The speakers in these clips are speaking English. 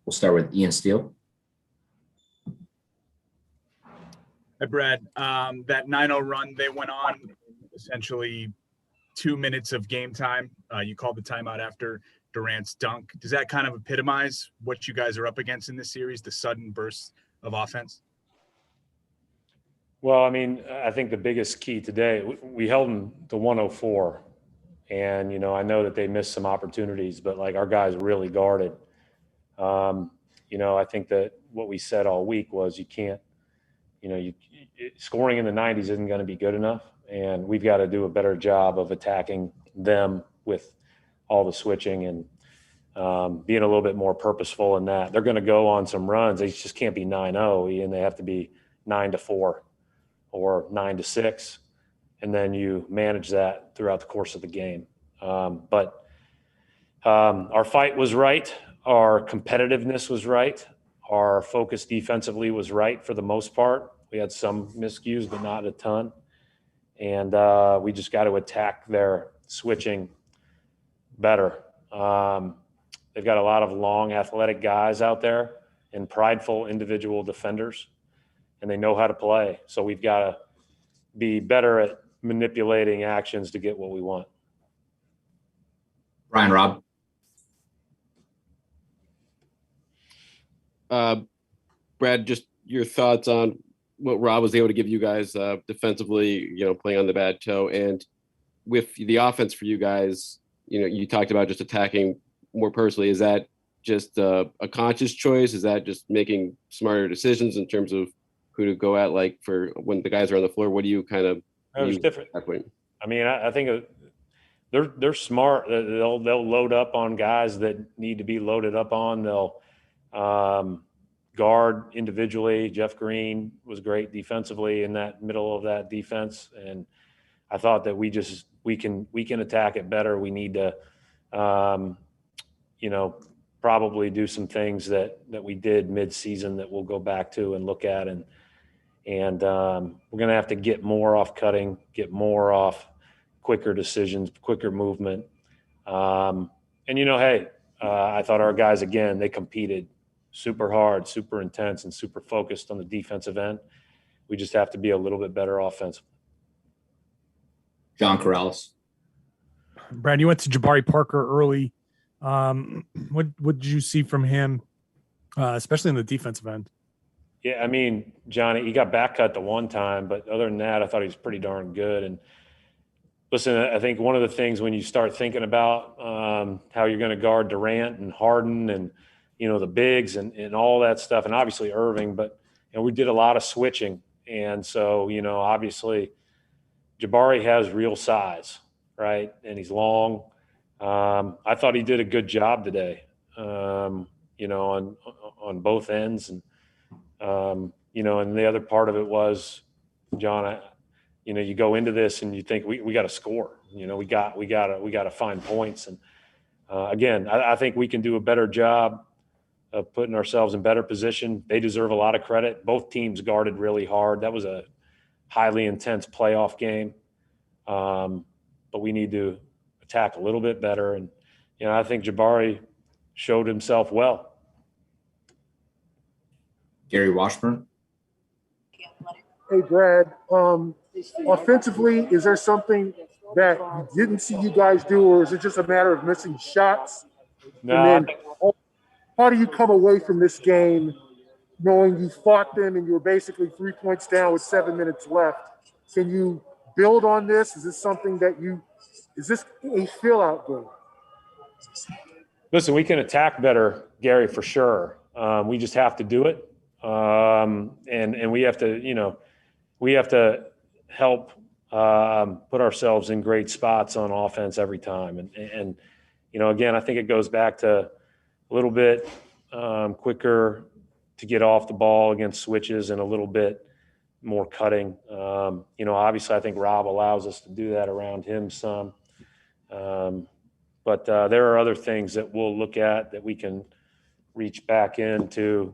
We'll start with Ian Steele. Hi, Brad. That 9-0 run they went on, essentially 2 minutes of game time. You called the timeout after Durant's dunk. Does that kind of epitomize what you guys are up against in this series, the sudden burst of offense? Well, I mean, I think the biggest key today, we held them to 104. And, I know that they missed some opportunities, but like our guys really guarded. I think that what we said all week was you can't, scoring in the 90s isn't going to be good enough. And we've got to do a better job of attacking them with all the switching and being a little bit more purposeful in that. They're going to go on some runs. They just can't be 9-0, and they have to be 9-4 or 9-6. And then you manage that throughout the course of the game. But our fight was right. Our competitiveness was right. Our focus defensively was right for the most part. We had some miscues, but not a ton. And we just got to attack their switching better. They've got a lot of long, athletic guys out there and prideful individual defenders, and they know how to play. So we've got to be better at manipulating actions to get what we want. Brian Robb. Brad, just your thoughts on what Rob was able to give you guys defensively, playing on the bad toe, and with the offense for you guys, you talked about just attacking more personally. Is that just a conscious choice? Is that just making smarter decisions in terms of who to go at, like for when the guys are on the floor? What do you kind of? It was different. I mean, I think they're smart. They'll load up on guys that need to be loaded up on. They'll guard individually. Jeff Green was great defensively in that middle of that defense, and I thought that we can attack it better. We need to, probably do some things that we did mid-season that we'll go back to and look at, and we're going to have to get more off cutting, get more off quicker decisions, quicker movement. I thought our guys, again, they competed super hard, super intense, and super focused on the defensive end. We just have to be a little bit better offensively. John Corrales. Brad, you went to Jabari Parker early. What did you see from him, especially in the defensive end? Yeah, I mean, Johnny, he got back cut the one time, but other than that, I thought he was pretty darn good. And listen, I think one of the things when you start thinking about how you're going to guard Durant and Harden and, the bigs and all that stuff, and obviously Irving, but, we did a lot of switching. And so, obviously Jabari has real size, right? And he's long. I thought he did a good job today, on both ends. And, and the other part of it was, John, you go into this and you think we got to score. We got to find points. And again, I think we can do a better job of putting ourselves in better position. They deserve a lot of credit. Both teams guarded really hard. That was a highly intense playoff game, but we need to attack a little bit better. And I think Jabari showed himself well. Gary Washburn. Hey, Brad. Offensively, is there something that you didn't see you guys do, or is it just a matter of missing shots? No. How do you come away from this game knowing you fought them and you were basically 3 points down with 7 minutes left? Can you build on this? Is this something that is this a fill-out game? Listen, we can attack better, Gary, for sure. We just have to do it. And we have to, help put ourselves in great spots on offense every time. And again, I think it goes back to a little bit quicker to get off the ball against switches and a little bit more cutting. Obviously I think Rob allows us to do that around him some. But there are other things that we'll look at that we can reach back into,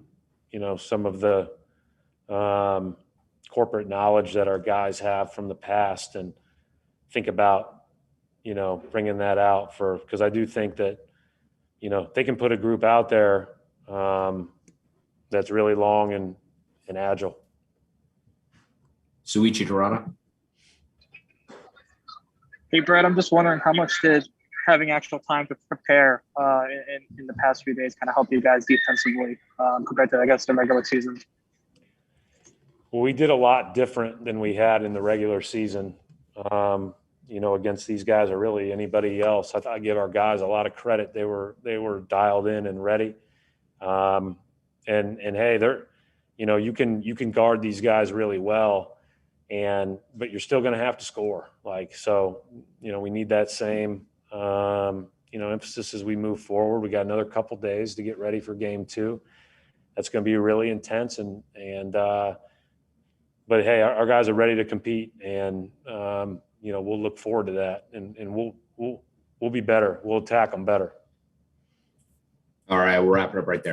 some of the corporate knowledge that our guys have from the past, and think about, bringing that out because I do think that, they can put a group out there that's really long and agile. Suichi Dorada. Hey, Brett, I'm just wondering how much did having actual time to prepare in the past few days kind of help you guys defensively compared to, I guess, the regular season? Well, we did a lot different than we had in the regular season, against these guys or really anybody else. I give our guys a lot of credit. They were dialed in and ready. And hey, they're, you can guard these guys really well, but you're still going to have to score. So, we need that same, emphasis as we move forward. We got another couple days to get ready for game 2. That's going to be really intense but hey, our guys are ready to compete, and we'll look forward to that, and we'll be better. We'll attack them better. All right, we'll wrap it up right there.